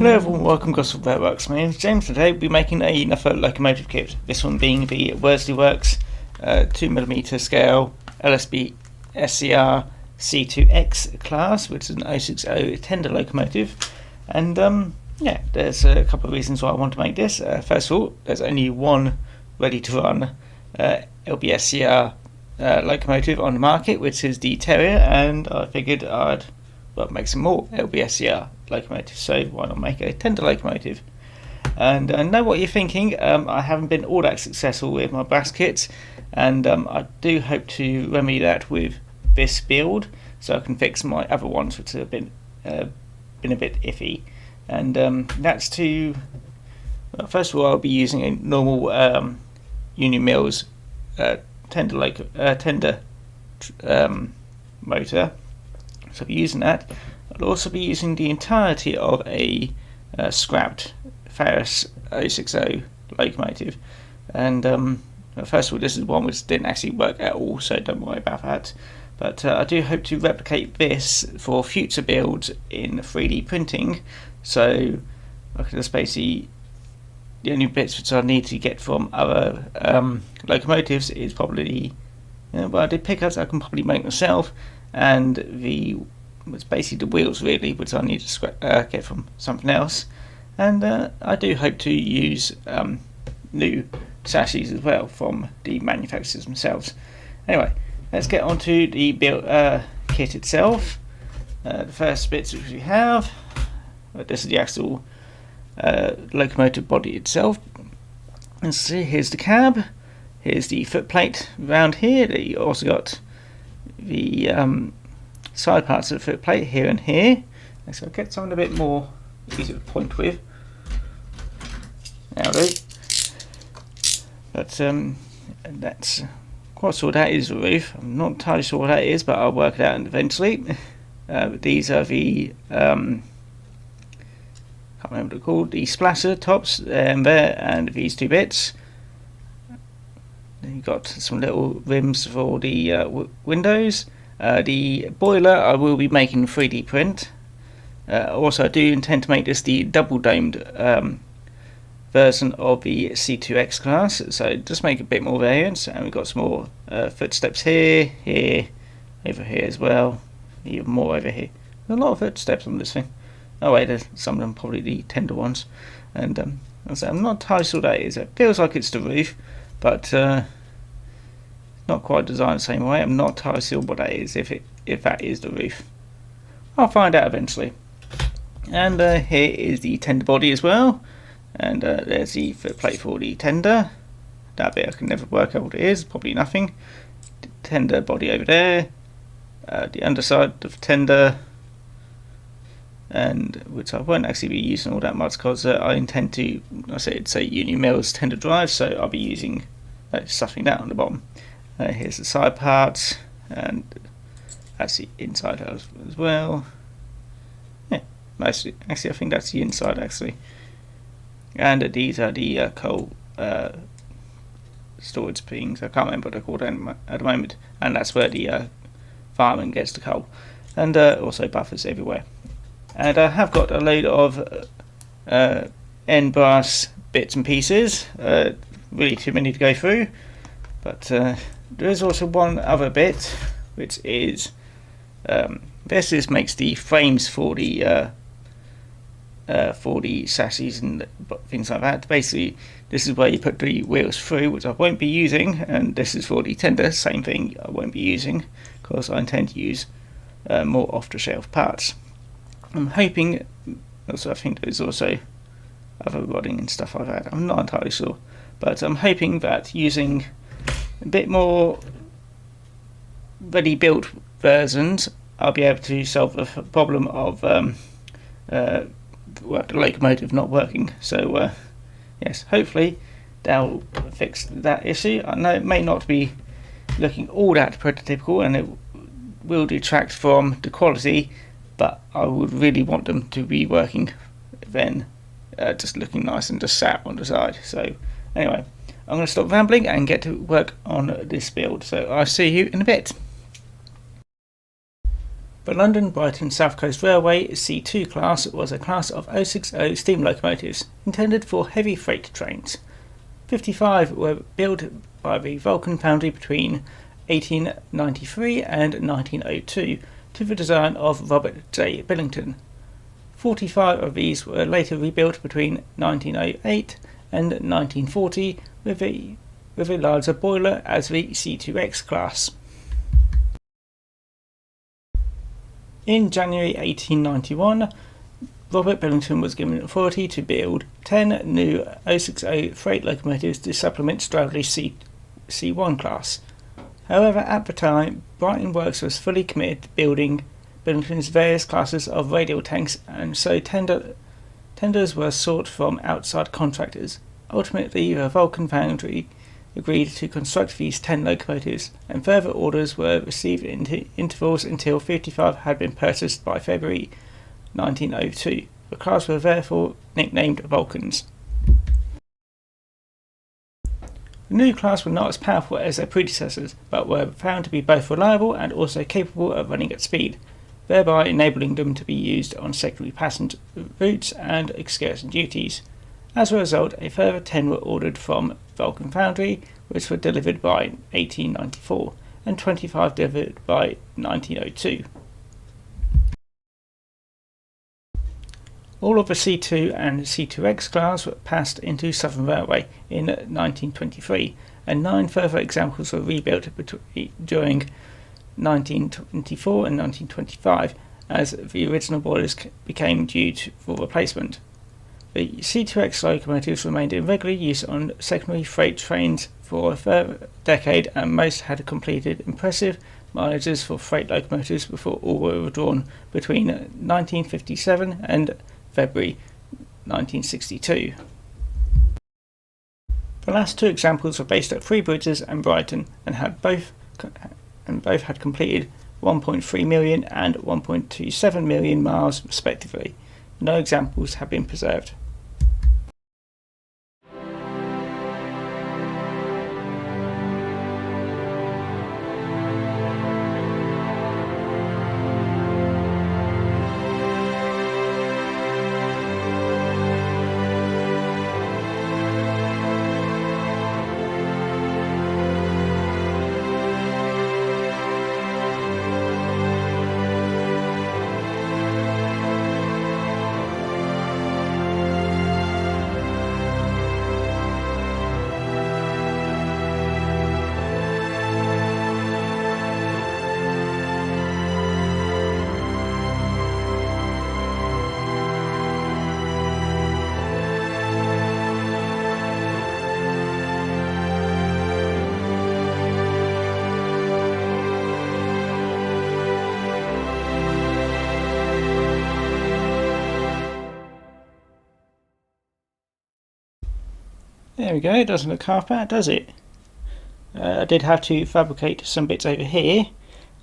Hello everyone, welcome to Gosport Railworks. My name is James. Today we'll be making another locomotive kit. This one being the Worsley Works 2mm scale LBSC C2X class, which is an 060 tender locomotive. And yeah, there's a couple of reasons why I want to make this. First of all, there's only one ready to run LBSC locomotive on the market, which is the Terrier, and I figured I'd make some more LBSC locomotives, so why not make a tender locomotive? And I know what you're thinking. I haven't been all that successful with my brass kits, and I do hope to remedy that with this build, so I can fix my other ones which have been a bit iffy. And that's to first of all, I'll be using a normal Union Mills tender motor. So I'll be using that. I'll also be using the entirety of a scrapped Ferris 060 locomotive. And first of all, this is one which didn't actually work at all, so don't worry about that. But I do hope to replicate this for future builds in 3D printing. So I can just basically, the only bits which I need to get from other locomotives is probably, well, the pickups I can probably make myself, and it's basically the wheels really, which I need to get from something else. And I do hope to use new chassis as well from the manufacturers themselves. Anyway, let's get on to the build kit itself. The first bits which we have, this is the actual locomotive body itself. And so here's the cab, here's the footplate around here. You also got the side parts of the footplate here and here. So I'll get something a bit more easy to point with. Now do. But that's quite sure that is the roof. I'm not entirely sure what that is, but I'll work it out eventually. These are the can't remember what they're called, the splasher tops there, and these two bits. Then you've got some little rims for the windows. The boiler I will be making 3D print. Also I do intend to make this the double domed version of the C2X class, so just make a bit more variance. And we've got some more footsteps here, over here as well, even more over here. There's a lot of footsteps on this thing. Oh wait, there's some of them probably the tender ones. And I'm not entirely sure what that is. It feels like it's the roof, but not quite designed the same way. I'm not entirely sure what that is, if that is the roof. I'll find out eventually. And here is the tender body as well. And there's the footplate for the tender. That bit I can never work out what it is, probably nothing. The tender body over there. The underside of tender, and which I won't actually be using all that much because I intend to, say Union Mills tender drive, so I'll be using stuffing that on the bottom. Here's the side parts, and that's the inside as well. Yeah, mostly. Actually, I think that's the inside actually. And these are the coal storage things. I can't remember what they're called at the moment. And that's where the fireman gets the coal. And also buffers everywhere. And I have got a load of end brass bits and pieces. Really too many to go through. But there is also one other bit, which is this makes the frames for the chassis and things like that. Basically, this is where you put the wheels through, which I won't be using, and this is for the tender, same thing I won't be using, because I intend to use more off-the-shelf parts. I'm hoping, also I think there's also other rodding and stuff like that, I'm not entirely sure, but I'm hoping that using a bit more ready-built versions, I'll be able to solve the problem of the locomotive not working. So yes, hopefully that'll fix that issue. I know it may not be looking all that prototypical, and it will detract from the quality, but I would really want them to be working then, just looking nice and just sat on the side. So anyway, I'm going to stop rambling and get to work on this build, so I'll see you in a bit. The London Brighton South Coast Railway C2 class was a class of 060 steam locomotives intended for heavy freight trains. 55 were built by the Vulcan Foundry between 1893 and 1902 to the design of Robert J. Billington. 45 of these were later rebuilt between 1908 and 1940 with a larger boiler as the C2X class. In January 1891, Robert Billington was given authority to build 10 new 060 freight locomotives to supplement Stroudley's C1 class. However, at the time, Brighton Works was fully committed to building Billington's various classes of radial tanks, and so tenders were sought from outside contractors. Ultimately, the Vulcan Foundry agreed to construct these 10 locomotives, and further orders were received in intervals until 55 had been purchased by February 1902. The cars were therefore nicknamed Vulcans. The new class were not as powerful as their predecessors, but were found to be both reliable and also capable of running at speed, thereby enabling them to be used on secondary passenger routes and excursion duties. As a result, a further 10 were ordered from Vulcan Foundry, which were delivered by 1894, and 25 delivered by 1902. All of the C2 and C2X class were passed into Southern Railway in 1923, and 9 further examples were rebuilt during 1924 and 1925 as the original boilers became due for replacement. The C2X locomotives remained in regular use on secondary freight trains for a further decade, and most had completed impressive mileages for freight locomotives before all were withdrawn between 1957 and February 1962. The last 2 examples were based at Three Bridges and Brighton, and both had completed 1.3 million and 1.27 million miles respectively. No examples have been preserved. There we go, it doesn't look half bad, does it? I did have to fabricate some bits over here,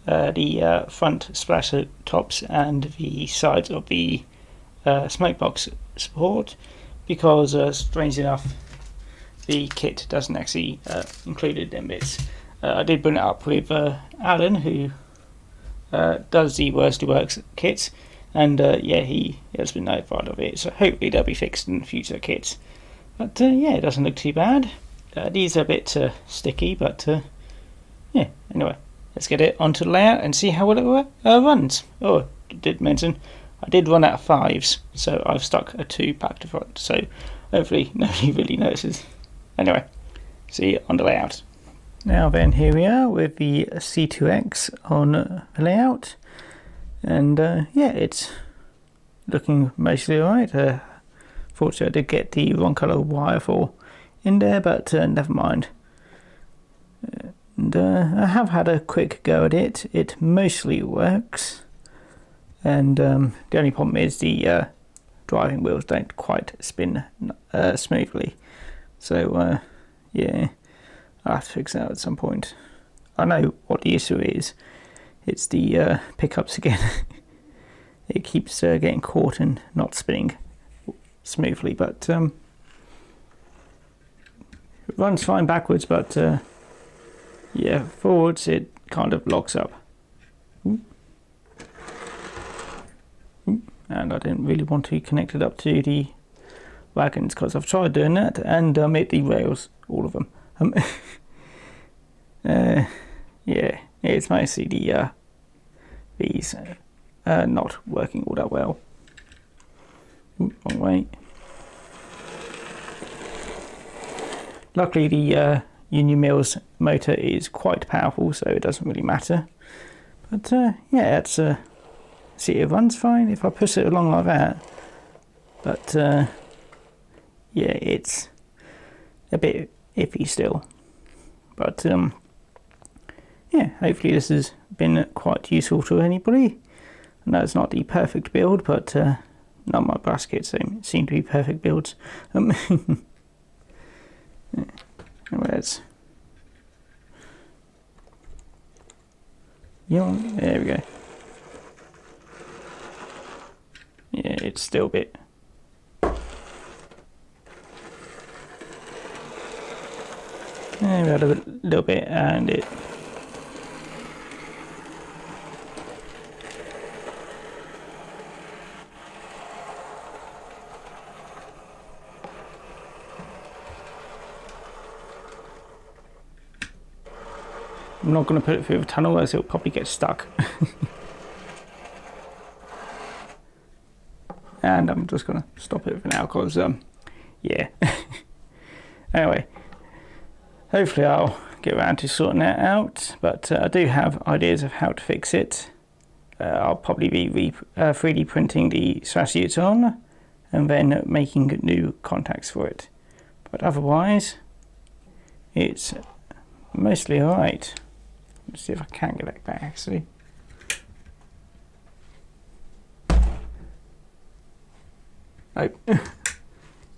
the front splasher tops and the sides of the smoke box support, because strangely enough the kit doesn't actually include them bits. I did bring it up with Alan, who does the Worsley Works kits, and yeah, he has been notified of it, so hopefully they'll be fixed in future kits. But yeah, it doesn't look too bad. These are a bit sticky, but yeah, anyway, let's get it onto the layout and see how well it runs. Oh, I did mention, I did run out of 5s, so I've stuck a 2 back to front, so hopefully nobody really notices. Anyway, see you on the layout. Now then, here we are with the C2X on the layout, and yeah, it's looking mostly alright. Fortunately, I did get the wrong colour wire for in there, but never mind. And I have had a quick go at it. It mostly works, and the only problem is the driving wheels don't quite spin smoothly. So yeah, I'll have to fix that at some point. I know what the issue is. It's the pickups again. It keeps getting caught and not spinning smoothly, but it runs fine backwards, but yeah, forwards it kind of locks up. and I didn't really want to connect it up to the wagons because I've tried doing that and it derails all of them. Yeah, it's mostly the these not working all that well. Ooh, wrong way. Luckily the Union Mills motor is quite powerful, so it doesn't really matter. But yeah, it's see, it runs fine if I push it along like that. But yeah, it's a bit iffy still. But yeah, hopefully this has been quite useful to anybody. I know it's not the perfect build, but none of my baskets seem to be perfect builds. Where's there we go. Yeah, it's still a bit. Yeah, we had a little bit, and it. I'm not going to put it through the tunnel as it'll probably get stuck. And I'm just going to stop it for now because, yeah. Anyway, hopefully I'll get around to sorting that out. But I do have ideas of how to fix it. I'll probably be 3D printing the suits on and then making new contacts for it. But otherwise, it's mostly alright. Let's see if I can get that back actually. Oh,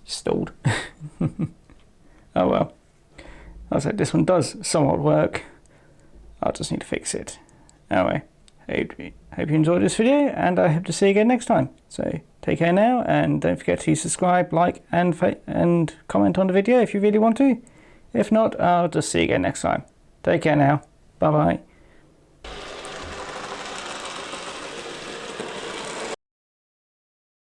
stalled. Oh well. I was like, this one does somewhat work. I'll just need to fix it. Anyway, hope you enjoyed this video, and I hope to see you again next time. So take care now, and don't forget to subscribe, like, and comment on the video if you really want to. If not, I'll just see you again next time. Take care now. Bye bye.